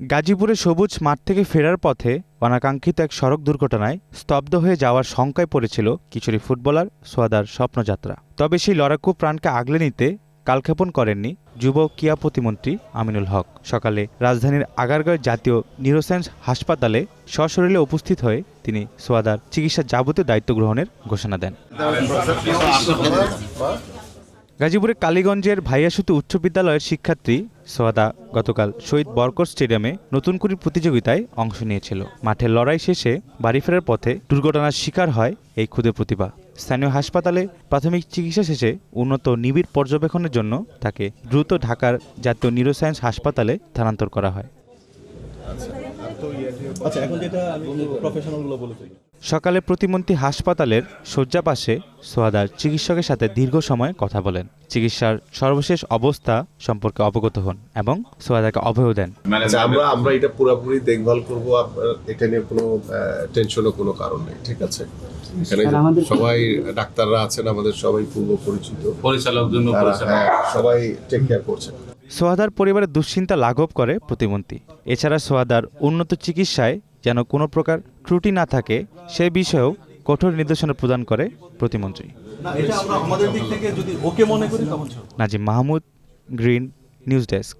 গাজীপুরে সবুজ মাঠ থেকে ফেরার পথে অনাকাঙ্ক্ষিত এক সড়ক দুর্ঘটনায় স্তব্ধ হয়ে যাওয়ার শঙ্কায় পড়েছিল কিশোরী ফুটবলার সোয়াদার স্বপ্নযাত্রা। তবে সেই লড়াকু প্রাণকে আগলে নিতে কালক্ষেপণ করেননি যুব ক্রীড়া প্রতিমন্ত্রী আমিনুল হক। সকালে রাজধানীর আগারগাঁও জাতীয় নিউরোসায়েন্স হাসপাতালে সশরীরে উপস্থিত হয়ে তিনি সোয়াদার চিকিৎসার যাবতীয় দায়িত্ব গ্রহণের ঘোষণা দেন। গাজীপুরের কালীগঞ্জের ভাইয়াসুতি উচ্চ বিদ্যালয়ের শিক্ষার্থী সোয়াদা গতকাল শহীদ বরকত স্টেডিয়ামে নতুন কুড়ি প্রতিযোগিতায় অংশ নিয়েছিল। মাঠের লড়াই শেষে বাড়ি ফেরার পথে দুর্ঘটনার শিকার হয় এই ক্ষুদে প্রতিভা। স্থানীয় হাসপাতালে প্রাথমিক চিকিৎসা শেষে উন্নত নিবিড় পর্যবেক্ষণের জন্য তাকে দ্রুত ঢাকার জাতীয় নিউরোসায়েন্স হাসপাতালে স্থানান্তর করা হয়। সকালে প্রতিমন্ত্রী হাসপাতালের শয্যা পাশে সোয়াদার চিকিৎসকের সাথে দীর্ঘ সময় কথা বলেন, চিকিৎসার সর্বশেষ অবস্থা সম্পর্কে অবগত হন এবং সোয়াদাকে অভয় দেন। আমরা এটা পুরোপুরি দেখভাল করব, এটা নিয়ে কোনো টেনশনের কোনো কারণ নেই। ঠিক আছে, এখানে সবাই ডাক্তাররা আছেন, আমাদের সবাই পূর্ব পরিচিত, পরিচালকজন সবাই টেক কেয়ার করছেন। সোয়াদার পরিবারের দুশ্চিন্তা লাঘব করে প্রতিমন্ত্রী। এছাড়া সোয়াদার উন্নত চিকিৎসায় যেন কোনো প্রকার ত্রুটি না থাকে সে বিষয়েও কঠোর নির্দেশনা প্রদান করে প্রতিমন্ত্রী। Nazim Mahmud, green news desk.